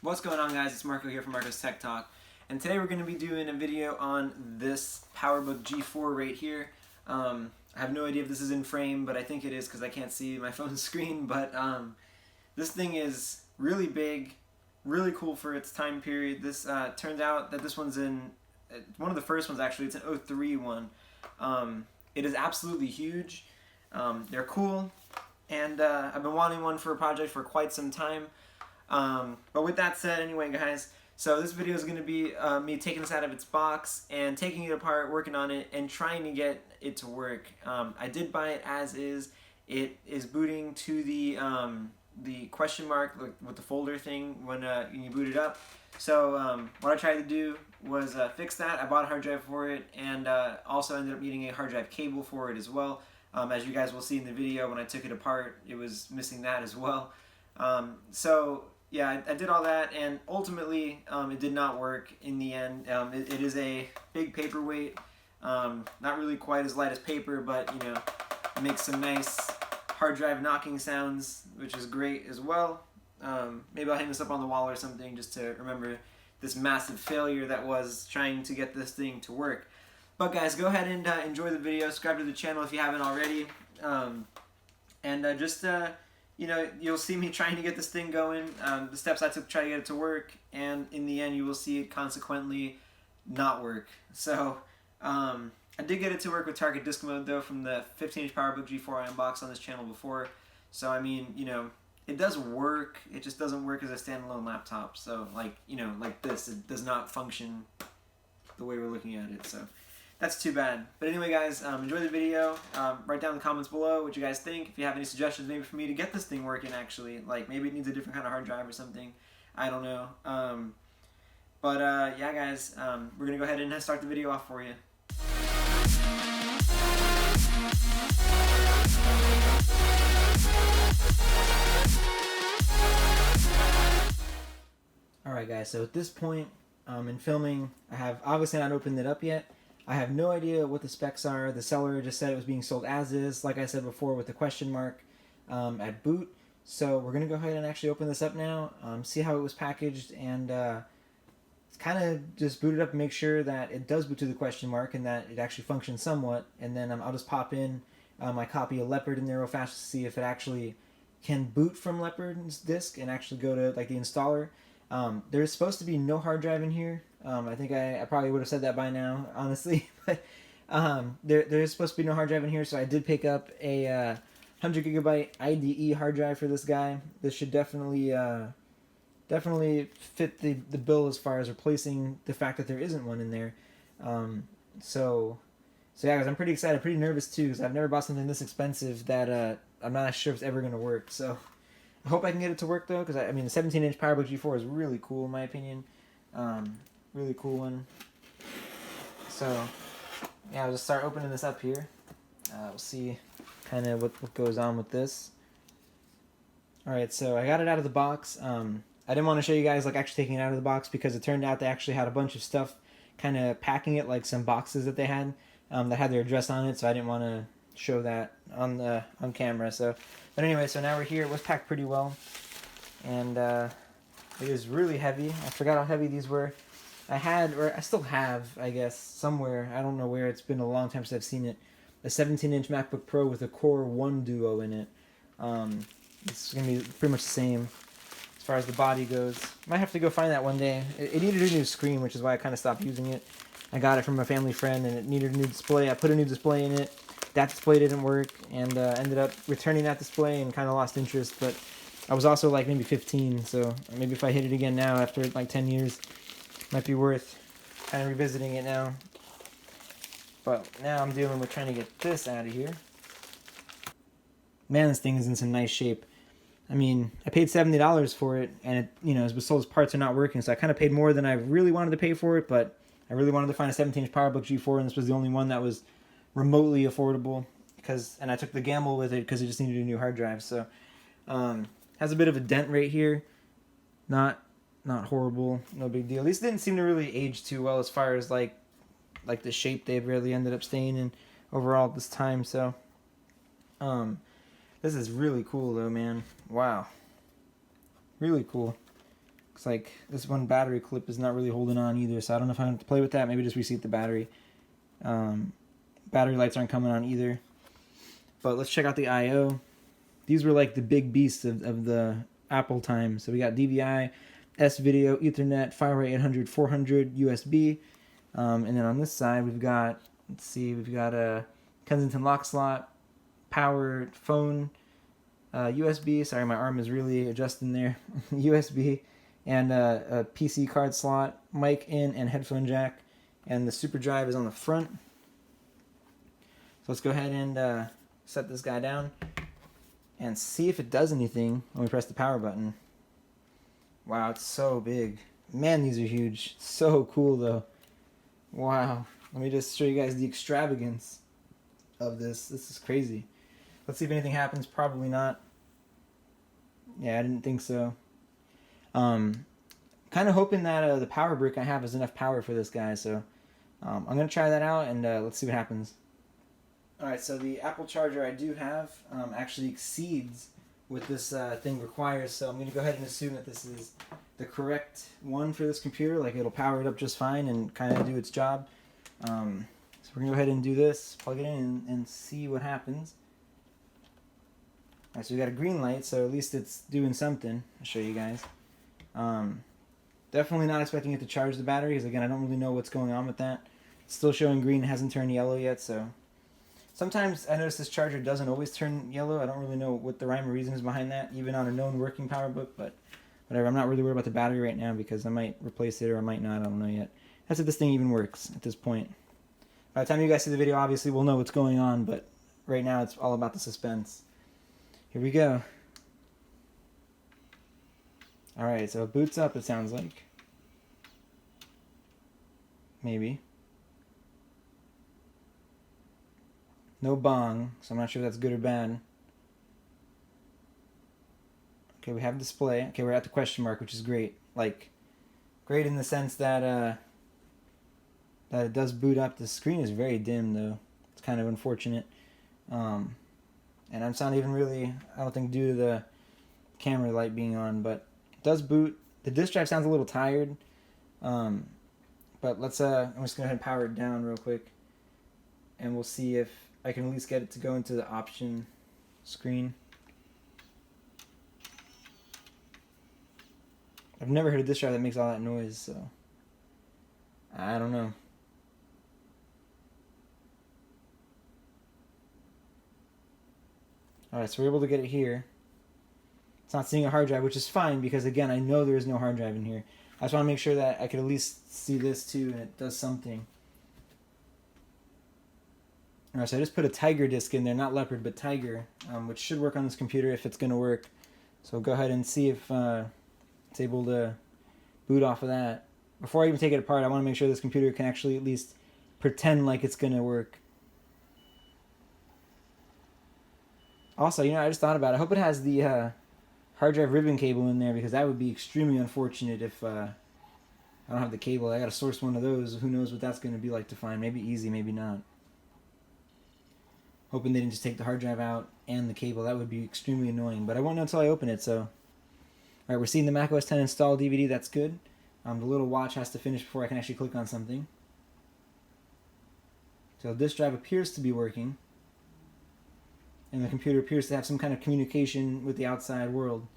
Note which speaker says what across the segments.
Speaker 1: What's going on, guys? It's Marco here from Marco's Tech Talk, and today we're going to be doing a video on this PowerBook G4 right here. I have no idea if this is in frame, but I think it is because I can't see my phone screen. But this thing is really big, really cool for its time period. This turns out that this one's in one of the first ones, actually. It's an 03 one. It is absolutely huge. They're cool, and I've been wanting one for a project for quite some time. But with that said, anyway, guys, so this video is going to be me taking this out of its box and taking it apart, working on it, and trying to get it to work. I did buy it as is. It is booting to the question mark with the folder thing when you boot it up. So what I tried to do was fix that. I bought a hard drive for it, and also ended up needing a hard drive cable for it as well. As you guys will see in the video, when I took it apart, it was missing that as well. So yeah, I did all that, and ultimately it did not work in the end. It is a big paperweight, not really quite as light as paper, but you know, it makes some nice hard drive knocking sounds, which is great as well. Maybe I'll hang this up on the wall or something just to remember this massive failure that was trying to get this thing to work. But guys, go ahead and enjoy the video. Subscribe to the channel if you haven't already, you know, you'll see me trying to get this thing going, the steps I took to try to get it to work, and in the end you will see it consequently not work. So I did get it to work with target disk mode though from the 15-inch PowerBook G4 I unboxed on this channel before. So I mean, you know, it does work, it just doesn't work as a standalone laptop. So like, you know, like this, it does not function the way we're looking at it. So that's too bad. But anyway, guys, enjoy the video. Write down in the comments below what you guys think. If you have any suggestions maybe for me to get this thing working, actually. Like maybe it needs a different kind of hard drive or something. I don't know. Yeah, guys, we're going to go ahead and start the video off for you. Alright, guys, so at this point in filming, I have obviously not opened it up yet. I have no idea what the specs are. The seller just said it was being sold as is, like I said before, with the question mark at boot. So we're going to go ahead and actually open this up now, see how it was packaged, and kind of just boot it up and make sure that it does boot to the question mark and that it actually functions somewhat. And then I'll just pop in my copy of Leopard in there real fast to see if it actually can boot from Leopard's disk and actually go to like the installer. There's supposed to be no hard drive in here. I think I probably would have said that by now, honestly. But there's supposed to be no hard drive in here, so I did pick up a 100 gigabyte IDE hard drive for this guy. This should definitely fit the bill as far as replacing the fact that there isn't one in there. So yeah, guys, I'm pretty excited, pretty nervous too, because I've never bought something this expensive that I'm not sure if it's ever going to work. So I hope I can get it to work though, because I mean the 17-inch PowerBook G4 is really cool in my opinion. Really cool one. So yeah, I'll just start opening this up here. We'll see kind of what goes on with this. Alright, so I got it out of the box. I didn't want to show you guys like actually taking it out of the box because it turned out they actually had a bunch of stuff kind of packing it, like some boxes that they had that had their address on it, so I didn't want to show that on camera. So, but anyway, so now we're here. It was packed pretty well, and it is really heavy. I forgot how heavy these were. I had, or I still have, I guess, somewhere, I don't know where, it's been a long time since I've seen it, a 17-inch MacBook Pro with a Core 1 Duo in it. It's going to be pretty much the same as far as the body goes. Might have to go find that one day. It needed a new screen, which is why I kind of stopped using it. I got it from a family friend, and it needed a new display. I put a new display in it. That display didn't work, and ended up returning that display and kind of lost interest, but I was also like maybe 15, so maybe if I hit it again now after like 10 years, might be worth kind of revisiting it now. But now I'm dealing with trying to get this out of here. Man, this thing is in some nice shape. I mean, I paid $70 for it, and it, you know, it was sold as parts are not working, so I kind of paid more than I really wanted to pay for it, but I really wanted to find a 17-inch PowerBook G4, and this was the only one that was remotely affordable, and I took the gamble with it because it just needed a new hard drive. So has a bit of a dent right here, not horrible, no big deal. These didn't seem to really age too well as far as like the shape they've really ended up staying in overall at this time. So this is really cool though, man. Wow, really cool. Looks like this one battery clip is not really holding on either, so I don't know if I have to play with that. Maybe just reseat the battery. Battery lights aren't coming on either. But let's check out the I/O. These were like the big beasts of the Apple time. So we got DVI, S-Video, Ethernet, FireWire 800, 400, USB. And then on this side, we've got, let's see, we've got a Kensington lock slot, power, phone, USB. Sorry, my arm is really adjusting there. USB, and a PC card slot, mic in, and headphone jack. And the super drive is on the front. So let's go ahead and set this guy down and see if it does anything when we press the power button. Wow, it's so big. Man, these are huge. So cool, though. Wow. Let me just show you guys the extravagance of this. This is crazy. Let's see if anything happens. Probably not. Yeah, I didn't think so. Kind of hoping that the power brick I have has enough power for this guy, so I'm going to try that out, and let's see what happens. Alright, so the Apple charger I do have actually exceeds what this thing requires, so I'm going to go ahead and assume that this is the correct one for this computer. Like, it'll power it up just fine and kind of do its job. So we're going to go ahead and do this, plug it in, and see what happens. Alright, so we got a green light, so at least it's doing something. I'll show you guys. Definitely not expecting it to charge the battery, because again, I don't really know what's going on with that. It's still showing green, it hasn't turned yellow yet, so... Sometimes I notice this charger doesn't always turn yellow. I don't really know what the rhyme or reason is behind that, even on a known working PowerBook, but whatever. I'm not really worried about the battery right now because I might replace it or I might not. I don't know yet. That's if this thing even works at this point. By the time you guys see the video, obviously we'll know what's going on, but right now it's all about the suspense. Here we go. Alright, so it boots up, it sounds like. Maybe. No bong, so I'm not sure if that's good or bad. Okay, we have display. Okay, we're at the question mark, which is great. Like, great in the sense that that it does boot up. The screen is very dim, though. It's kind of unfortunate. And I'm not even really, I don't think due to the camera light being on, but it does boot. The disk drive sounds a little tired. But let's, I'm just going to go ahead and power it down real quick. And we'll see if I can at least get it to go into the option screen. I've never heard a disk drive that makes all that noise, so I don't know. Alright, so we're able to get it here. It's not seeing a hard drive, which is fine because, again, I know there is no hard drive in here. I just want to make sure that I can at least see this too and it does something. Alright, so I just put a Tiger disk in there, not Leopard, but Tiger, which should work on this computer if it's going to work. So go ahead and see if it's able to boot off of that. Before I even take it apart, I want to make sure this computer can actually at least pretend like it's going to work. Also, you know, I just thought about it. I hope it has the hard drive ribbon cable in there, because that would be extremely unfortunate if I don't have the cable. I got to source one of those. Who knows what that's going to be like to find. Maybe easy, maybe not. Hoping they didn't just take the hard drive out and the cable. That would be extremely annoying. But I won't know until I open it, so... Alright, we're seeing the macOS 10 install DVD. That's good. The little watch has to finish before I can actually click on something. So the disk drive appears to be working. And the computer appears to have some kind of communication with the outside world.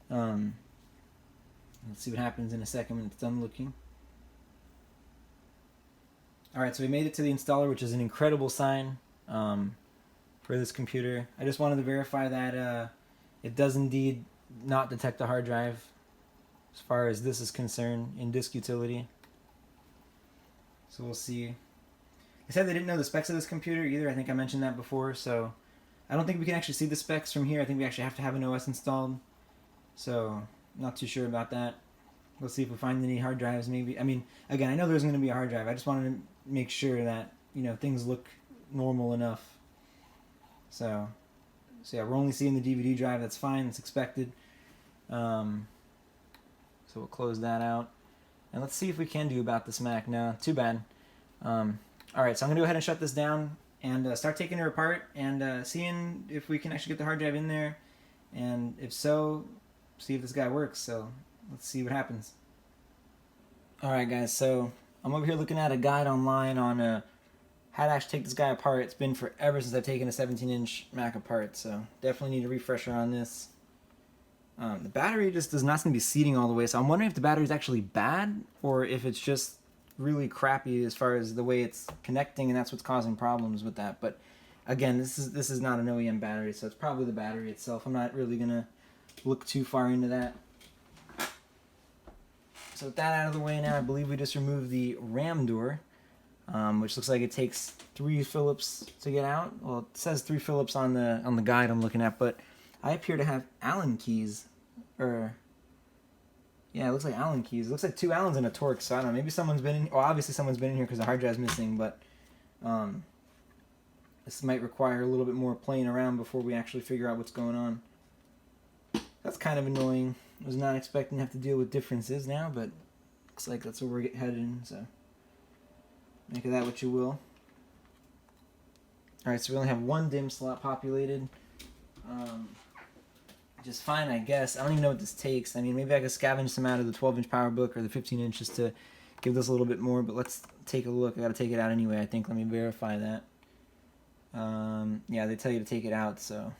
Speaker 1: Let's see what happens in a second when it's done looking. Alright, so we made it to the installer, which is an incredible sign. For this computer. I just wanted to verify that it does indeed not detect the hard drive as far as this is concerned in disk utility. So we'll see. They said they didn't know the specs of this computer either. I think I mentioned that before, so I don't think we can actually see the specs from here. I think we actually have to have an OS installed. So not too sure about that. Let's see if we find any hard drives maybe. I mean, again, I know there's going to be a hard drive. I just wanted to make sure that, you know, things look normal enough. So yeah, we're only seeing the DVD drive. That's fine. It's expected. So we'll close that out. And let's see if we can do about this Mac. No, too bad. Alright, so I'm going to go ahead and shut this down and start taking her apart and seeing if we can actually get the hard drive in there. And if so, see if this guy works. So let's see what happens. Alright guys, so I'm over here looking at a guide online on how to actually take this guy apart. It's been forever since I've taken a 17-inch Mac apart, so definitely need a refresher on this. The battery just does not seem to be seating all the way, so I'm wondering if the battery is actually bad or if it's just really crappy as far as the way it's connecting, and that's what's causing problems with that. But again, this is not an OEM battery, so it's probably the battery itself. I'm not really gonna look too far into that. So with that out of the way now, I believe we just removed the RAM door, which looks like it takes 3 Phillips to get out. Well, it says 3 Phillips on the guide I'm looking at, but I appear to have Allen keys, or yeah, it looks like Allen keys. It looks like 2 Allens and a Torx. So I don't know. Maybe someone's been in. Well, obviously someone's been in here because the hard drive's missing, but this might require a little bit more playing around before we actually figure out what's going on. That's kind of annoying. I was not expecting to have to deal with differences now, but looks like that's where we're headed, so make of that what you will. Alright, so we only have 1 DIMM slot populated. Just fine, I guess. I don't even know what this takes. I mean, maybe I could scavenge some out of the 12-inch PowerBook or the 15 inches to give this a little bit more, but let's take a look. I gotta take it out anyway, I think. Let me verify that. Yeah, they tell you to take it out, so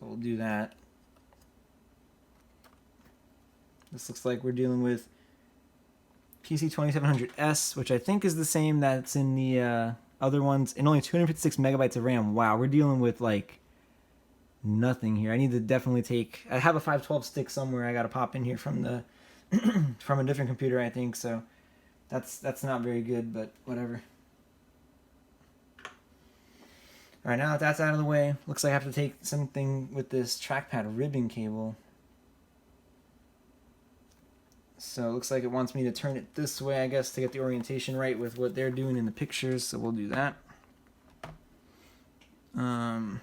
Speaker 1: we'll do that. This looks like we're dealing with PC2700S, which I think is the same that's in the other ones, and only 256 megabytes of RAM. Wow, we're dealing with like nothing here. I need to definitely take. I have a 512 stick somewhere. I got to pop in here from the from a different computer, I think. So that's not very good, but whatever. All right, now that that's out of the way, looks like I have to take something with this trackpad ribbon cable. So it looks like it wants me to turn it this way, I guess, to get the orientation right with what they're doing in the pictures, so we'll do that. So I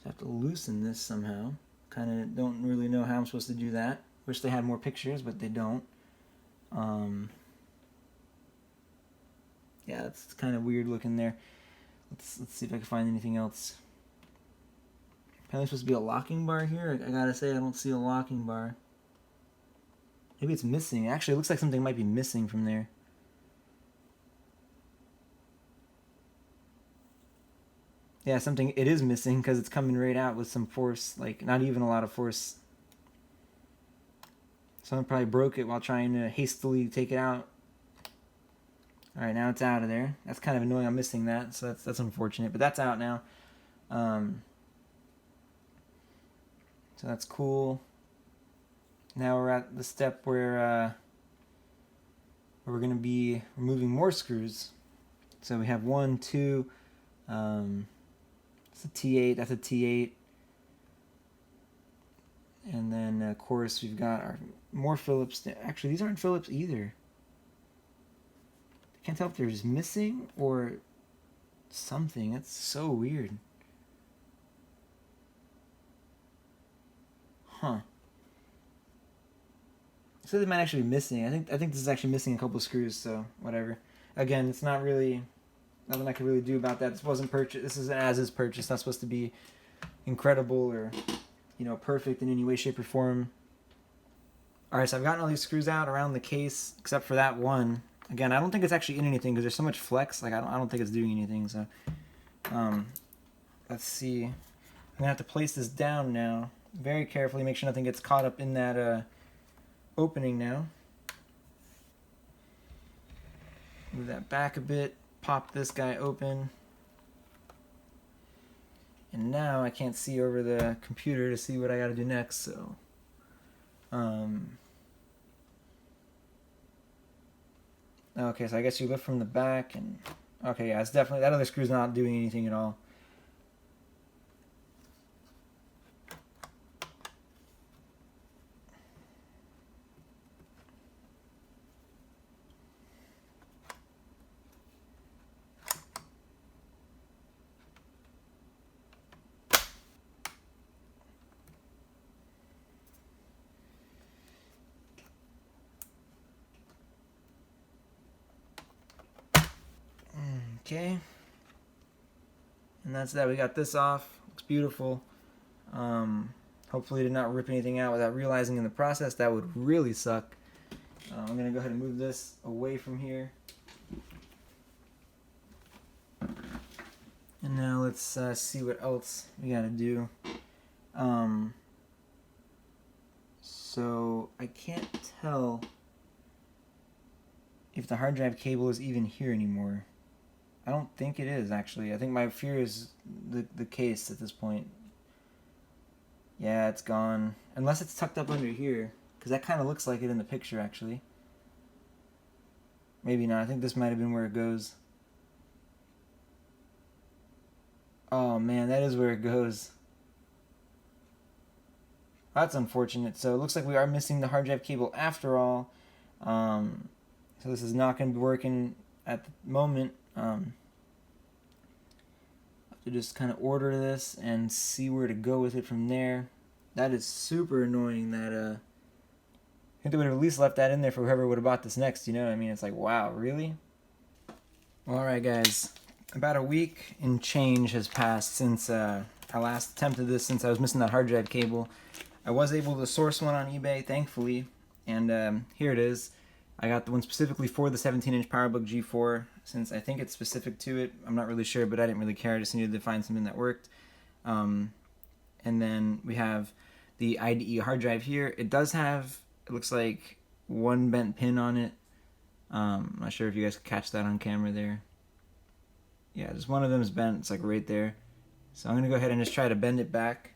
Speaker 1: have to loosen this somehow. Kind of don't really know how I'm supposed to do that. Wish they had more pictures, but they don't. Yeah, it's kind of weird looking there. Let's see if I can find anything else. Apparently supposed to be a locking bar here. I gotta say, I don't see a locking bar. Maybe it's missing. Actually, it looks like something might be missing from there. Yeah, something, it is missing because it's coming right out with some force, like not even a lot of force. Someone probably broke it while trying to hastily take it out. Alright, now it's out of there. That's kind of annoying, I'm missing that, so that's unfortunate, but that's out now. So that's cool. Now we're at the step where we're going to be removing more screws. So we have 1, 2, it's a T8, that's a T8. And then, of course, we've got our more Phillips. Actually, these aren't Phillips either. I can't tell if they're just missing or something. That's so weird. Huh. So they might actually be missing. I think this is actually missing a couple of screws, so whatever. Again, it's not really nothing I can really do about that. This wasn't purchased. This is an as-is purchase. Not supposed to be incredible or, you know, perfect in any way, shape, or form. All right, so I've gotten all these screws out around the case, except for that one. Again, I don't think it's actually in anything because there's so much flex. Like I don't think it's doing anything. So, let's see. I'm gonna have to place this down now, very carefully. Make sure nothing gets caught up in that opening now. Move that back a bit. Pop this guy open. And now I can't see over the computer to see what I got to do next. So, okay, so I guess you lift from the back, and okay, yeah, it's definitely that other screw's not doing anything at all. Okay, and that's that. We got this off. Looks beautiful. Hopefully did not rip anything out without realizing in the process. That would really suck. I'm going to go ahead and move this away from here. And now let's see what else we got to do. So I can't tell if the hard drive cable is even here anymore. I don't think it is, actually. I think my fear is the case at this point. Yeah, it's gone. Unless it's tucked up under here, because that kind of looks like it in the picture, actually. Maybe not. I think this might have been where it goes. Oh man, that is where it goes. That's unfortunate. So it looks like we are missing the hard drive cable after all. So this is not going to be working at the moment. I have to just kind of order this and see where to go with it from there. That is super annoying that I think they would have at least left that in there for whoever would have bought this next, you know what I mean? It's like, wow, really? Well, alright guys, about a week and change has passed since I last attempted this, since I was missing that hard drive cable. I was able to source one on eBay, thankfully, and here it is. I got the one specifically for the 17-inch PowerBook G4, since I think it's specific to it. I'm not really sure, but I didn't really care. I just needed to find something that worked. And then we have the IDE hard drive here. It does have, it looks like, one bent pin on it. I'm not sure if you guys can catch that on camera there. Yeah, just one of them is bent. It's like right there. So I'm going to go ahead and just try to bend it back.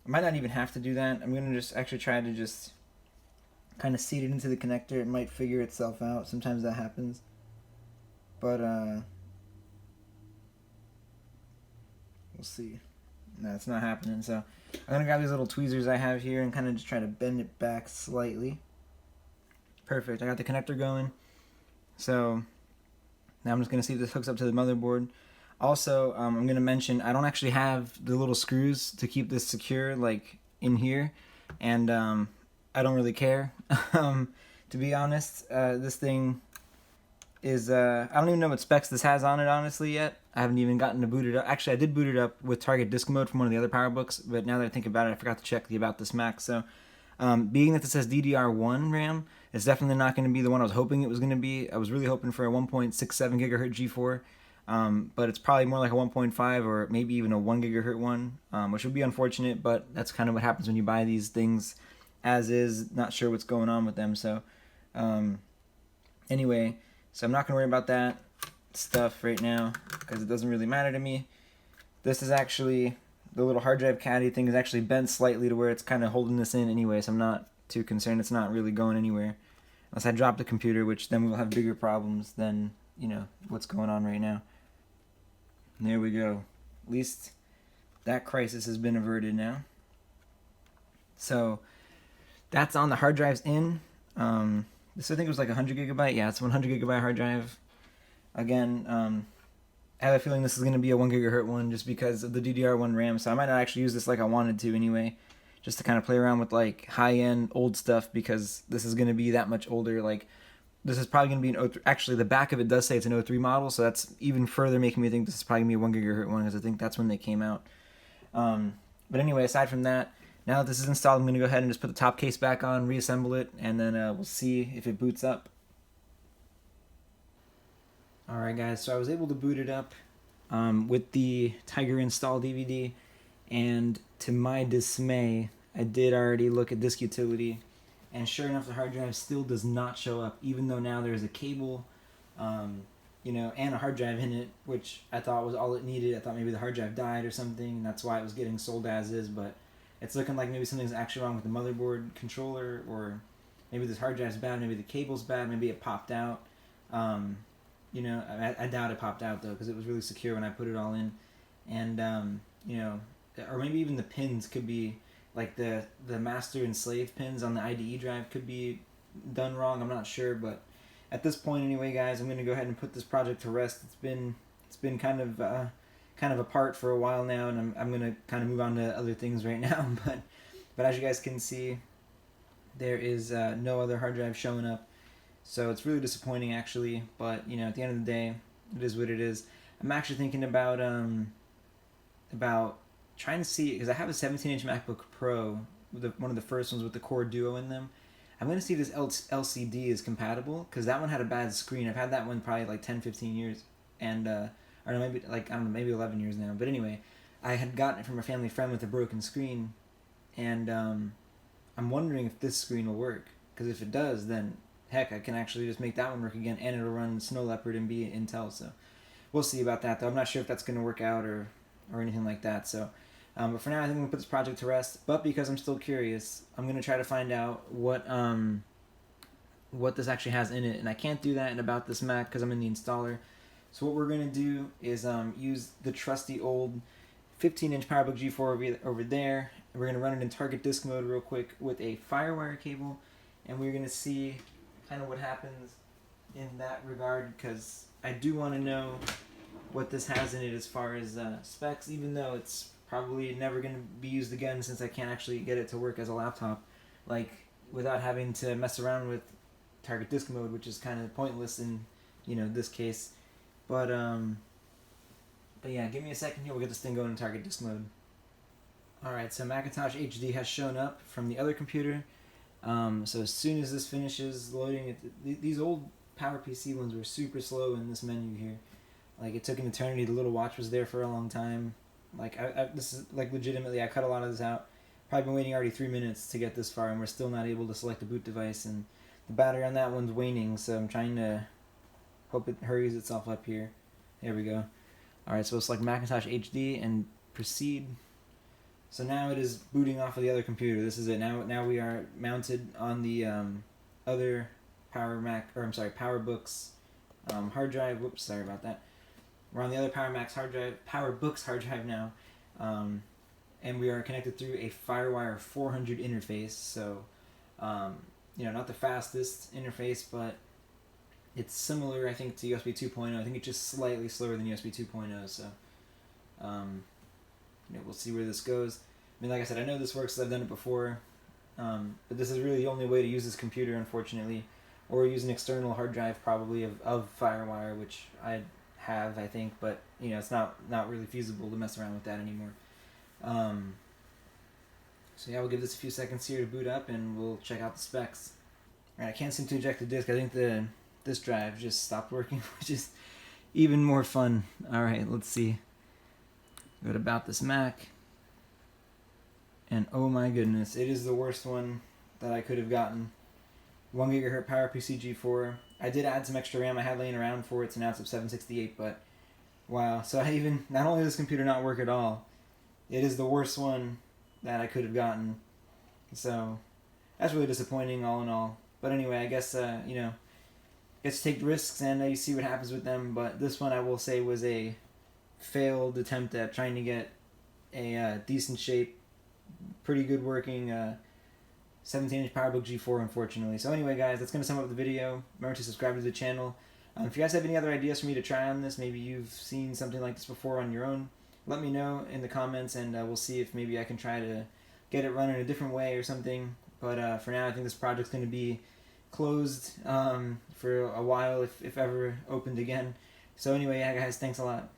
Speaker 1: I might not even have to do that. I'm going to just actually try to just kind of seat it into the connector. It might figure itself out. Sometimes that happens. But, we'll see. No, it's not happening. So I'm going to grab these little tweezers I have here and kind of just try to bend it back slightly. Perfect. I got the connector going. So now I'm just going to see if this hooks up to the motherboard. Also, I'm going to mention I don't actually have the little screws to keep this secure, like, in here. And I don't really care. To be honest, this thing is, I don't even know what specs this has on it, honestly, yet. I haven't even gotten to boot it up. Actually, I did boot it up with target disk mode from one of the other PowerBooks, but now that I think about it, I forgot to check the About This Mac. So, being that this says DDR1 RAM, it's definitely not going to be the one I was hoping it was going to be. I was really hoping for a 1.67 gigahertz G4. But it's probably more like a 1.5 or maybe even a 1 gigahertz one, which would be unfortunate, but that's kind of what happens when you buy these things as is, not sure what's going on with them. So anyway, so I'm not going to worry about that stuff right now because it doesn't really matter to me. This is actually, the little hard drive caddy thing is actually bent slightly to where it's kind of holding this in anyway, so I'm not too concerned. It's not really going anywhere unless I drop the computer, which then we'll have bigger problems than, you know, what's going on right now. And there we go. At least that crisis has been averted now. So that's on the hard drives in. This I think was like 100 gigabyte. Yeah, it's 100 gigabyte hard drive. Again, I have a feeling this is going to be a 1 gigahertz one just because of the DDR1 RAM. So I might not actually use this like I wanted to anyway, just to kind of play around with like high-end old stuff because this is going to be that much older. Like, this is probably going to be an 03. Actually, the back of it does say it's an 03 model, so that's even further making me think this is probably going to be a 1 gigahertz one because I think that's when they came out. But anyway, aside from that, now that this is installed, I'm going to go ahead and just put the top case back on, reassemble it, and then we'll see if it boots up. Alright guys, so I was able to boot it up with the Tiger Install DVD, and to my dismay, I did already look at disk utility, and sure enough, the hard drive still does not show up, even though now there's a cable, you know, and a hard drive in it, which I thought was all it needed. I thought maybe the hard drive died or something, and that's why it was getting sold as is, but it's looking like maybe something's actually wrong with the motherboard controller, or maybe this hard drive's bad, maybe the cable's bad, maybe it popped out. You know, I doubt it popped out though, because it was really secure when I put it all in, and you know, or maybe even the pins could be, like the master and slave pins on the IDE drive could be done wrong. I'm not sure, but at this point anyway, guys, I'm going to go ahead and put this project to rest. It's been kind of apart for a while now, and I'm going to kind of move on to other things right now. But as you guys can see, there is no other hard drive showing up, so it's really disappointing actually. But you know, at the end of the day, it is what it is. I'm actually thinking about trying to see, because I have a 17-inch MacBook Pro, one of the first ones with the Core Duo in them. I'm going to see if this LCD is compatible, because that one had a bad screen. I've had that one probably like 10, 15 years, and, or maybe, like, I don't know, maybe 11 years now. But anyway, I had gotten it from a family friend with a broken screen, and I'm wondering if this screen will work, because if it does, then heck, I can actually just make that one work again, and it'll run Snow Leopard and be Intel, so we'll see about that, though. I'm not sure if that's going to work out or anything like that, so... but for now, I think I'm going to put this project to rest. But because I'm still curious, I'm going to try to find out what this actually has in it. And I can't do that in About This Mac because I'm in the installer. So what we're going to do is use the trusty old 15-inch PowerBook G4 over there. And we're going to run it in target disk mode real quick with a FireWire cable. And we're going to see kind of what happens in that regard, because I do want to know what this has in it as far as specs, even though it's probably never going to be used again since I can't actually get it to work as a laptop, like, without having to mess around with target disk mode, which is kind of pointless in, this case. But yeah, give me a second here, we'll get this thing going in target disk mode. Alright, so Macintosh HD has shown up from the other computer. So as soon as this finishes loading, these old PowerPC ones were super slow in this menu here. Like, it took an eternity, the little watch was there for a long time. Like, this is, like, legitimately, I cut a lot of this out. Probably been waiting already 3 minutes to get this far, and we're still not able to select a boot device, and the battery on that one's waning, so I'm trying to hope it hurries itself up here. There we go. Alright, so we'll select Macintosh HD and proceed. So now it is booting off of the other computer. This is it. Now we are mounted on the other PowerBook's hard drive. Whoops, sorry about that. We're on the other PowerBook's hard drive now, and we are connected through a FireWire 400 interface. So, not the fastest interface, but it's similar, I think, to USB 2.0. I think it's just slightly slower than USB 2.0. So, we'll see where this goes. I mean, like I said, I know this works because I've done it before, but this is really the only way to use this computer, unfortunately, or use an external hard drive probably of FireWire, which I have, I think, but it's not really feasible to mess around with that anymore. So yeah, we'll give this a few seconds here to boot up, and we'll check out the specs. Alright, I can't seem to eject the disk. I think this drive just stopped working, which is even more fun. Alright, let's see. Go to About This Mac, and oh my goodness, it is the worst one that I could have gotten. 1 GHz PowerPC G4. I did add some extra RAM I had laying around for it, so now it's up 768, but wow. So not only does this computer not work at all, it is the worst one that I could have gotten. So that's really disappointing all in all. But anyway, I guess, get to take risks and you see what happens with them. But this one I will say was a failed attempt at trying to get a decent shape, pretty good working 17-inch PowerBook G4, unfortunately. So anyway, guys, that's going to sum up the video. Remember to subscribe to the channel. If you guys have any other ideas for me to try on this, maybe you've seen something like this before on your own, let me know in the comments, and we'll see if maybe I can try to get it running a different way or something. But for now, I think this project's going to be closed for a while, if ever opened again. So anyway, yeah, guys, thanks a lot.